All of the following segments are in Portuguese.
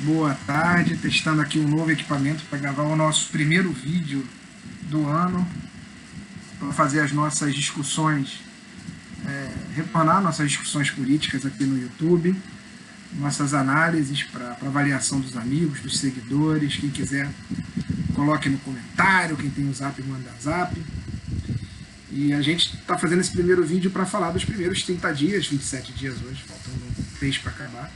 Boa tarde, testando aqui um novo equipamento para gravar o nosso primeiro vídeo do ano, para fazer as nossas discussões, retornar nossas discussões políticas aqui no YouTube, nossas análises para avaliação dos amigos, dos seguidores. Quem quiser, coloque no comentário, quem tem o Zap, manda Zap. E a gente está fazendo esse primeiro vídeo para falar dos primeiros 30 dias, 27 dias hoje, faltando 3 para acabar.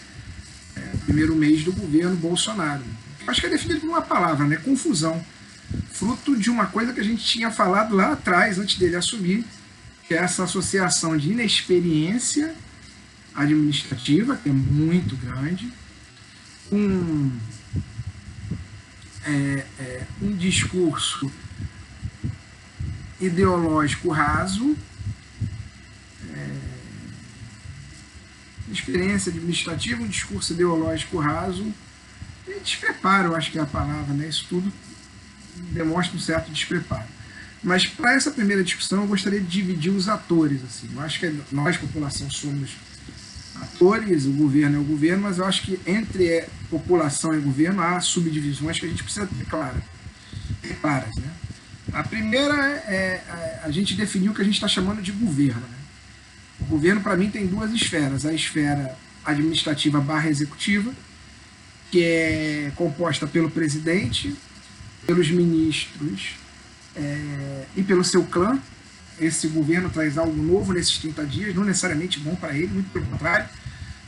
Primeiro mês do governo Bolsonaro. Acho que é definido por uma palavra, né? Confusão. Fruto de uma coisa que a gente tinha falado lá atrás, antes dele assumir, que é essa associação de inexperiência administrativa, que é muito grande, um discurso ideológico raso, experiência administrativa, um discurso ideológico raso e despreparo, acho que é a palavra, né? Isso tudo demonstra um certo despreparo. Mas para essa primeira discussão eu gostaria de dividir os atores. Assim. Eu acho que nós, população, somos atores, o governo é o governo, mas eu acho que entre população e governo há subdivisões que a gente precisa ter claras. Né? A primeira a gente definiu o que a gente está chamando de governo. Né? O governo, para mim, tem duas esferas. A esfera administrativa / executiva, que é composta pelo presidente, pelos ministros e pelo seu clã. Esse governo traz algo novo nesses 30 dias, não necessariamente bom para ele, muito pelo contrário,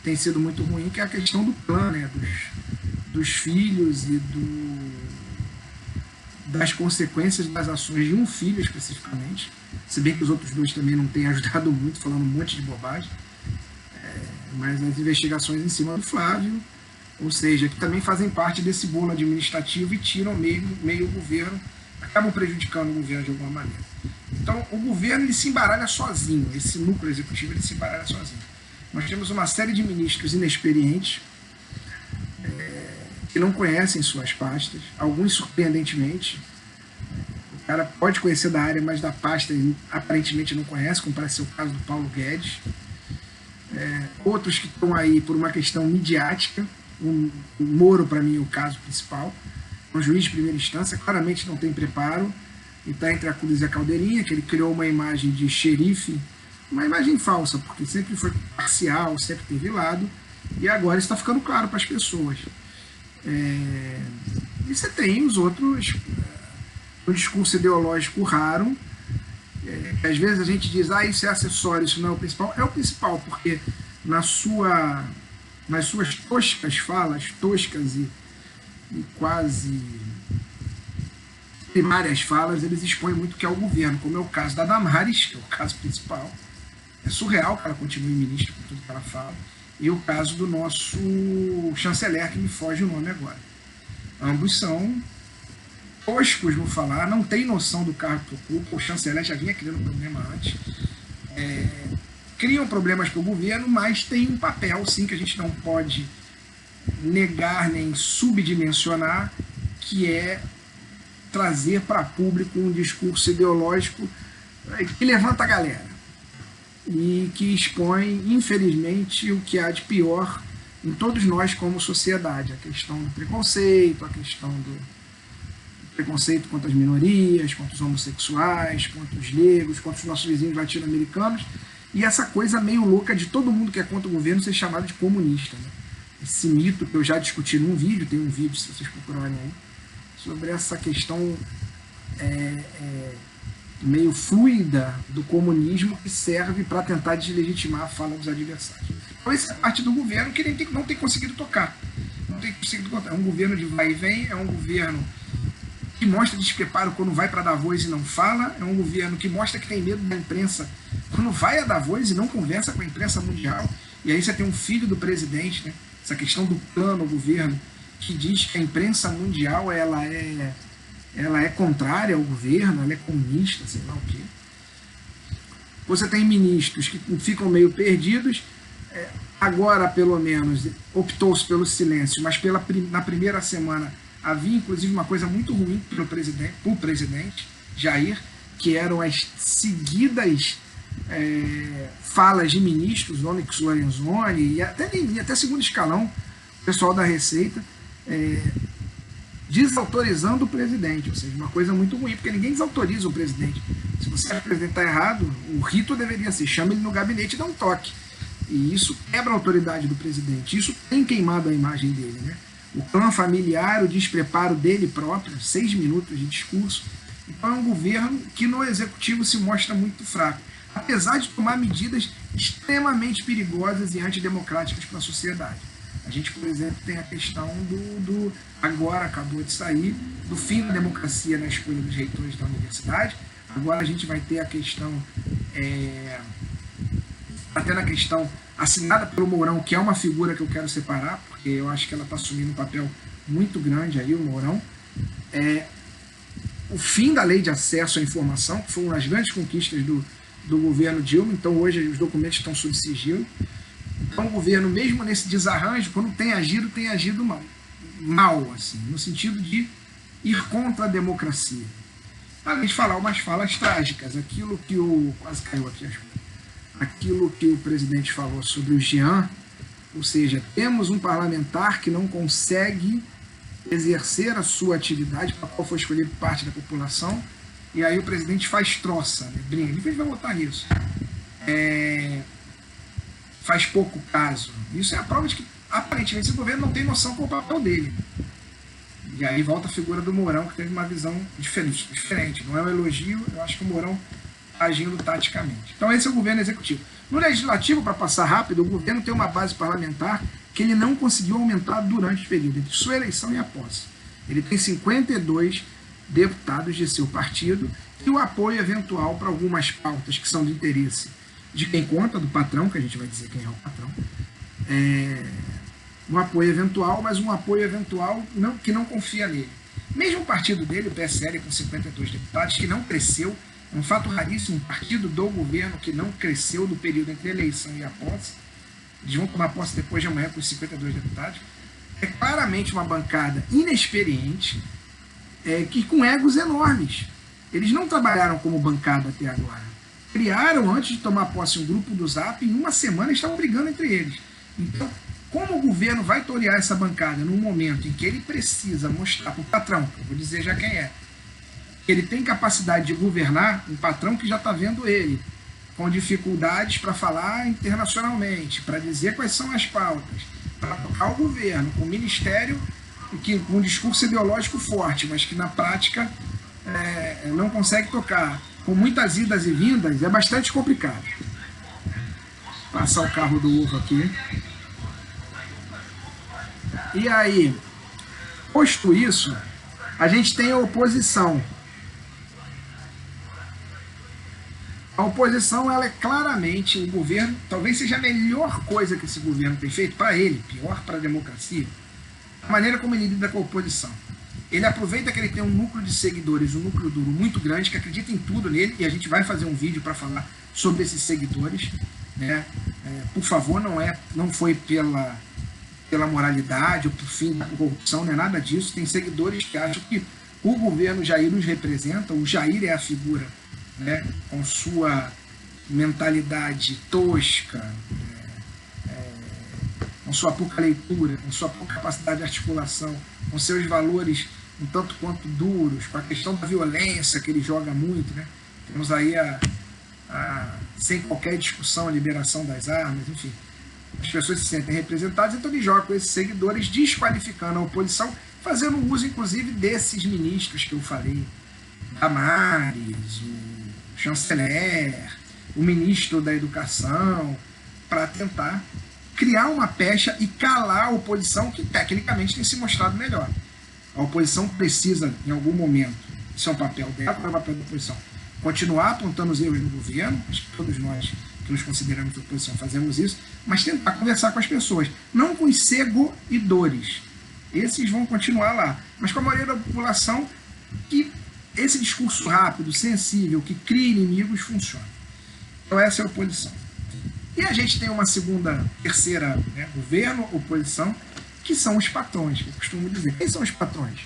tem sido muito ruim, que é a questão do clã, né? dos filhos e das consequências das ações de um filho especificamente, se bem que os outros dois também não têm ajudado muito, falando um monte de bobagem, mas as investigações em cima do Flávio, ou seja, que também fazem parte desse bolo administrativo e tiram meio o governo, acabam prejudicando o governo de alguma maneira. Então, o governo ele se embaralha sozinho, esse núcleo executivo ele se embaralha sozinho. Nós temos uma série de ministros inexperientes, que não conhecem suas pastas, alguns surpreendentemente. O cara pode conhecer da área, mas da pasta ele aparentemente não conhece, como parece ser o caso do Paulo Guedes. Outros que estão aí por uma questão midiática, o Moro, para mim, é o caso principal. Um juiz de primeira instância claramente não tem preparo e está entre a cruz e a caldeirinha, que ele criou uma imagem de xerife, uma imagem falsa, porque sempre foi parcial, sempre teve lado, e agora está ficando claro para as pessoas. E você tem os outros, um discurso ideológico raro, que às vezes a gente diz, isso é acessório, isso não é o principal. É o principal, porque nas suas toscas falas, toscas e quase primárias falas, eles expõem muito que é o governo, como é o caso da Damares, que é o caso principal. É surreal que ela continue ministra com tudo que ela fala. E o caso do nosso chanceler, que me foge o nome agora. Ambos são toscos, vou falar, não tem noção do cargo que ocupa. O chanceler já vinha criando problema antes. Criam problemas para o governo, mas tem um papel, sim, que a gente não pode negar nem subdimensionar, que é trazer para público um discurso ideológico que levanta a galera e que expõe, infelizmente, o que há de pior em todos nós como sociedade, a questão do preconceito, a questão do preconceito contra as minorias, contra os homossexuais, contra os negros, contra os nossos vizinhos latino-americanos, e essa coisa meio louca de todo mundo que é contra o governo ser chamado de comunista, né? Esse mito que eu já discuti num vídeo, tem um vídeo, se vocês procurarem aí, sobre essa questão meio fluida do comunismo que serve para tentar deslegitimar a fala dos adversários. Então, essa é parte do governo que ele não tem conseguido tocar. Não tem conseguido tocar. É um governo de vai e vem, é um governo que mostra despreparo quando vai para Davos e não fala, é um governo que mostra que tem medo da imprensa quando vai a Davos e não conversa com a imprensa mundial. E aí você tem um filho do presidente, né? Essa questão do plano ao governo, que diz que a imprensa mundial ela é contrária ao governo, ela é comunista, sei lá o quê. Você tem ministros que ficam meio perdidos. Agora, pelo menos, optou-se pelo silêncio, mas na primeira semana havia, inclusive, uma coisa muito ruim para o presidente Jair, que eram as seguidas falas de ministros, Onyx Lorenzoni e até segundo escalão, o pessoal da Receita, desautorizando o presidente, ou seja, uma coisa muito ruim, porque ninguém desautoriza o presidente. Se você acha que o presidente está errado, o rito deveria ser, chama ele no gabinete e dá um toque. E isso quebra a autoridade do presidente. Isso tem queimado a imagem dele, né? O clã familiar, o despreparo dele próprio, 6 minutos de discurso. Então é um governo que no executivo se mostra muito fraco, apesar de tomar medidas extremamente perigosas e antidemocráticas para a sociedade. A gente, por exemplo, tem a questão agora acabou de sair, do fim da democracia na escolha dos reitores da universidade. Agora a gente vai ter a questão, até na questão assinada pelo Mourão, que é uma figura que eu quero separar, porque eu acho que ela está assumindo um papel muito grande aí, o Mourão. O fim da lei de acesso à informação, que foi uma das grandes conquistas do governo Dilma. Então hoje os documentos estão sob sigilo. Então o governo, mesmo nesse desarranjo, quando tem agido mal, assim, no sentido de ir contra a democracia. Além de falar umas falas trágicas, aquilo que quase caiu aqui, aquilo que o presidente falou sobre o Jean, ou seja, temos um parlamentar que não consegue exercer a sua atividade para a qual foi escolhido parte da população, e aí o presidente faz troça, né? Brinca, depois vai votar nisso. Faz pouco caso. Isso é a prova de que, aparentemente, esse governo não tem noção qual é o papel dele. E aí volta a figura do Mourão, que teve uma visão diferente. Não é um elogio, eu acho que o Mourão está agindo taticamente. Então esse é o governo executivo. No legislativo, para passar rápido, o governo tem uma base parlamentar que ele não conseguiu aumentar durante o período, entre sua eleição e a posse. Ele tem 52 deputados de seu partido e o apoio eventual para algumas pautas que são de interesse de quem conta, do patrão, que a gente vai dizer quem é o patrão. Um apoio eventual, mas um apoio eventual que não confia nele. Mesmo o partido dele, o PSL, com 52 deputados, que não cresceu, é um fato raríssimo, um partido do governo que não cresceu do período entre a eleição e a posse. Eles vão tomar posse depois de amanhã com os 52 deputados. É claramente uma bancada inexperiente, que com egos enormes. Eles não trabalharam como bancada até agora. Criaram, antes de tomar posse, um grupo do Zap, e em uma semana estavam brigando entre eles. Então, como o governo vai torear essa bancada num momento em que ele precisa mostrar para o patrão, que eu vou dizer já quem é, que ele tem capacidade de governar, um patrão que já está vendo ele, com dificuldades para falar internacionalmente, para dizer quais são as pautas, para tocar o governo, com o ministério com um discurso ideológico forte, mas que na prática não consegue tocar, com muitas idas e vindas, é bastante complicado. Vou passar o carro do ovo aqui. E aí, posto isso, a gente tem a oposição. A oposição, ela é claramente o governo, talvez seja a melhor coisa que esse governo tem feito para ele, pior para a democracia, a maneira como ele lida com a oposição. Ele aproveita que ele tem um núcleo de seguidores, um núcleo duro muito grande, que acredita em tudo nele, e a gente vai fazer um vídeo para falar sobre esses seguidores, né? Por favor, não foi pela moralidade ou por fim da corrupção, não é nada disso. Tem seguidores que acham que o governo Jair os representa, o Jair é a figura, né, com sua mentalidade tosca, com sua pouca leitura, com sua pouca capacidade de articulação, com seus valores um tanto quanto duros, com a questão da violência que ele joga muito, né? Temos aí sem qualquer discussão, a liberação das armas, enfim. As pessoas se sentem representadas, então ele joga com esses seguidores, desqualificando a oposição, fazendo uso, inclusive, desses ministros que eu falei, Damares, o chanceler, o ministro da Educação, para tentar criar uma pecha e calar a oposição, que tecnicamente tem se mostrado melhor. A oposição precisa, em algum momento, isso é um papel dela, qual é o papel da oposição? Continuar apontando os erros do governo, acho que todos nós que nos consideramos oposição fazemos isso, mas tentar conversar com as pessoas, não com os seguidores. Esses vão continuar lá, mas com a maioria da população, que esse discurso rápido, sensível, que cria inimigos, funciona. Então essa é a oposição. E a gente tem uma terceira, né, governo, oposição, que são os patrões, que eu costumo dizer. Quem são os patrões?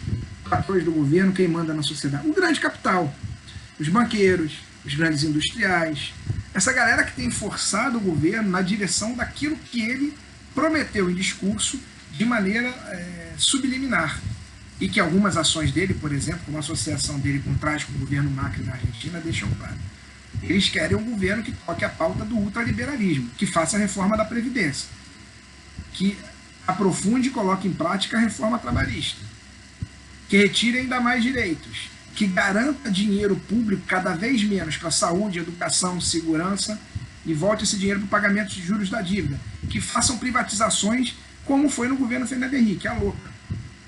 Os patrões do governo, quem manda na sociedade? O grande capital, os banqueiros, os grandes industriais, essa galera que tem forçado o governo na direção daquilo que ele prometeu em discurso de maneira subliminar. E que algumas ações dele, por exemplo, como a associação dele com o trágico governo Macri na Argentina, deixam claro. Eles querem um governo que toque a pauta do ultraliberalismo, que faça a reforma da Previdência, que aprofunde e coloque em prática a reforma trabalhista, que retire ainda mais direitos, que garanta dinheiro público cada vez menos para saúde, educação, segurança e volte esse dinheiro para o pagamento de juros da dívida, que façam privatizações como foi no governo Fernando Henrique, a louca.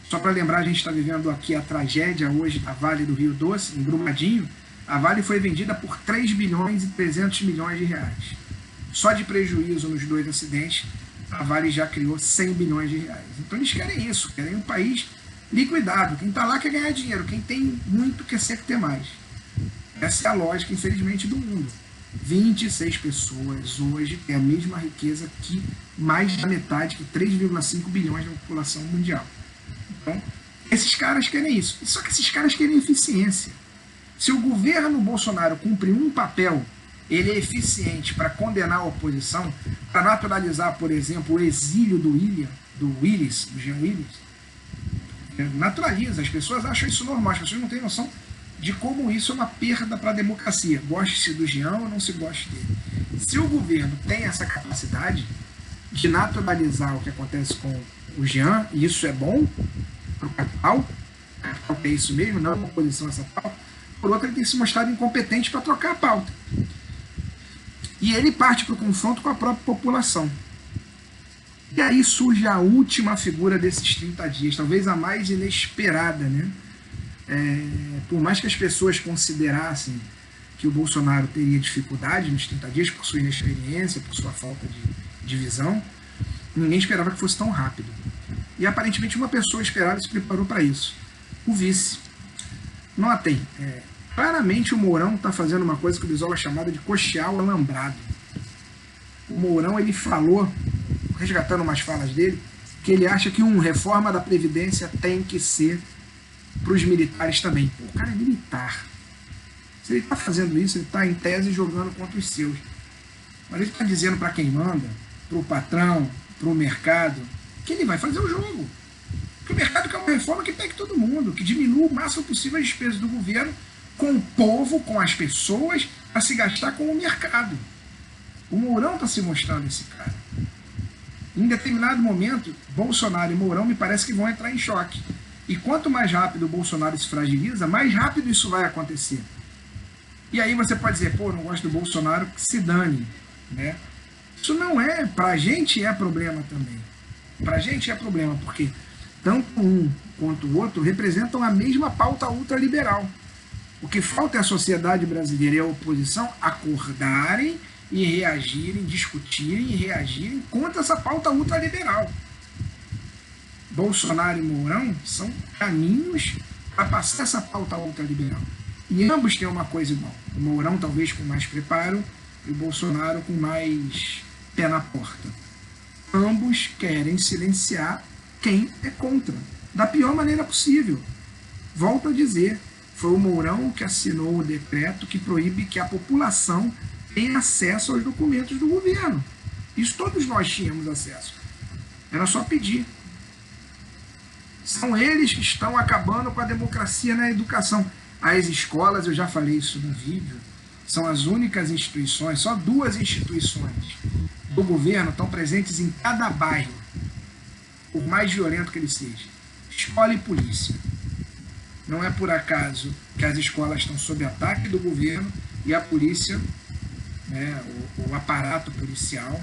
Só para lembrar, a gente está vivendo aqui a tragédia hoje da Vale do Rio Doce, em Brumadinho. A Vale foi vendida por 3 bilhões e 300 milhões de reais. Só de prejuízo nos 2 acidentes, a Vale já criou 100 bilhões de reais. Então eles querem isso, querem um país liquidado. Quem está lá quer ganhar dinheiro, quem tem muito quer sempre ter mais. Essa é a lógica, infelizmente, do mundo. 26 pessoas hoje têm a mesma riqueza que mais da metade, que 3,5 bilhões da população mundial. Então, esses caras querem isso. Só que esses caras querem eficiência. Se o governo Bolsonaro cumpre um papel, ele é eficiente para condenar a oposição, para naturalizar, por exemplo, o exílio do Jean Willis, naturaliza. As pessoas acham isso normal, as pessoas não têm noção de como isso é uma perda para a democracia. Goste-se do Jean ou não se goste dele. Se o governo tem essa capacidade de naturalizar o que acontece com o Jean, e isso é bom para o capital é isso mesmo, não é uma oposição a essa pauta. Por outro, ele tem se mostrado incompetente para trocar a pauta. E ele parte para o confronto com a própria população. E aí surge a última figura desses 30 dias, talvez a mais inesperada, né? Por mais que as pessoas considerassem que o Bolsonaro teria dificuldade nos 30 dias por sua inexperiência, por sua falta de visão, ninguém esperava que fosse tão rápido. E aparentemente uma pessoa esperada se preparou para isso. O vice. Notem, claramente o Mourão está fazendo uma coisa que o Brizola chamada de coxear o alambrado. O Mourão, ele falou, resgatando umas falas dele, que ele acha que reforma da Previdência tem que ser para os militares também. Pô, o cara é militar. Se ele está fazendo isso, ele está em tese jogando contra os seus. Mas ele está dizendo para quem manda, para o patrão, para o mercado, que ele vai fazer o jogo. Que o mercado quer uma reforma que pegue todo mundo, que diminua o máximo possível as despesas do governo com o povo, com as pessoas, para se gastar com o mercado. O Mourão está se mostrando esse cara. Em determinado momento, Bolsonaro e Mourão me parece que vão entrar em choque. E quanto mais rápido o Bolsonaro se fragiliza, mais rápido isso vai acontecer. E aí você pode dizer, pô, não gosto do Bolsonaro, que se dane, né? Isso não é, pra gente é problema também. Pra gente é problema, porque tanto um quanto o outro representam a mesma pauta ultraliberal. O que falta é a sociedade brasileira e a oposição acordarem e reagirem, discutirem e reagirem contra essa pauta ultraliberal. Bolsonaro e Mourão são caminhos para passar essa pauta ultraliberal. E ambos têm uma coisa igual. O Mourão talvez com mais preparo e o Bolsonaro com mais pé na porta. Ambos querem silenciar quem é contra, da pior maneira possível. Volto a dizer, foi o Mourão que assinou o decreto que proíbe que a população tenha acesso aos documentos do governo. Isso todos nós tínhamos acesso. Era só pedir. São eles que estão acabando com a democracia na educação. As escolas, eu já falei isso no vídeo, são as únicas instituições, só 2 instituições do governo estão presentes em cada bairro, por mais violento que ele seja. Escola e polícia. Não é por acaso que as escolas estão sob ataque do governo e a polícia, né, o aparato policial,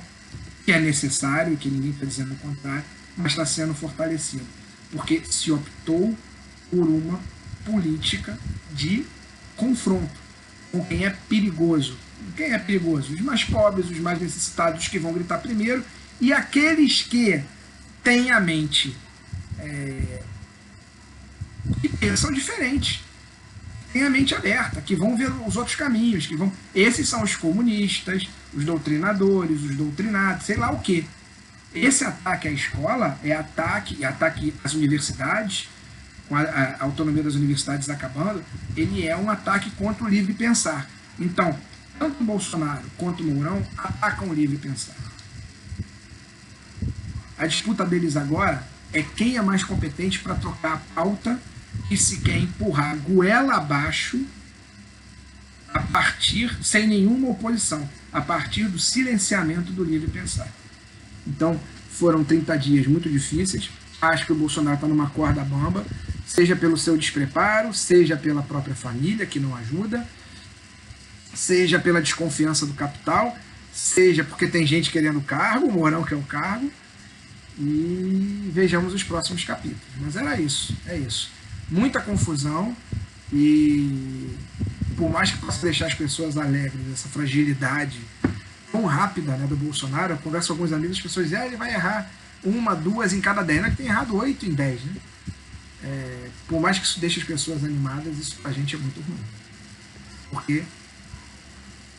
que é necessário, que ninguém está dizendo o contrário, mas está sendo fortalecido. Porque se optou por uma política de confronto com quem é perigoso. Quem é perigoso? Os mais pobres, os mais necessitados, que vão gritar primeiro, e aqueles que têm a mente que pensam diferente, têm a mente aberta, que vão ver os outros caminhos, que vão. Esses são os comunistas, os doutrinadores, os doutrinados, sei lá o quê. Esse ataque à escola é ataque às universidades, com a autonomia das universidades acabando, ele é um ataque contra o livre pensar. Então, tanto o Bolsonaro quanto o Mourão atacam o livre pensar. A disputa deles agora é quem é mais competente para trocar a pauta que se quer empurrar goela abaixo a partir, sem nenhuma oposição, a partir do silenciamento do livre pensar. Então, foram 30 dias muito difíceis. Acho que o Bolsonaro está numa corda bamba, seja pelo seu despreparo, seja pela própria família, que não ajuda, seja pela desconfiança do capital, seja porque tem gente querendo cargo, o Mourão quer o cargo, e vejamos os próximos capítulos. Mas era isso, é isso. Muita confusão, e por mais que possa deixar as pessoas alegres, essa fragilidade tão rápida, né, do Bolsonaro, eu converso com alguns amigos, as pessoas dizem, ele vai errar 1, 2 em cada 10, não é que tem errado 8 em 10, né? Por mais que isso deixe as pessoas animadas, isso pra gente é muito ruim. Porque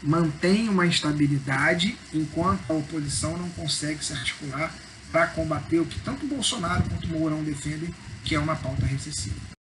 mantém uma instabilidade enquanto a oposição não consegue se articular para combater o que tanto o Bolsonaro quanto o Mourão defendem, que é uma pauta recessiva.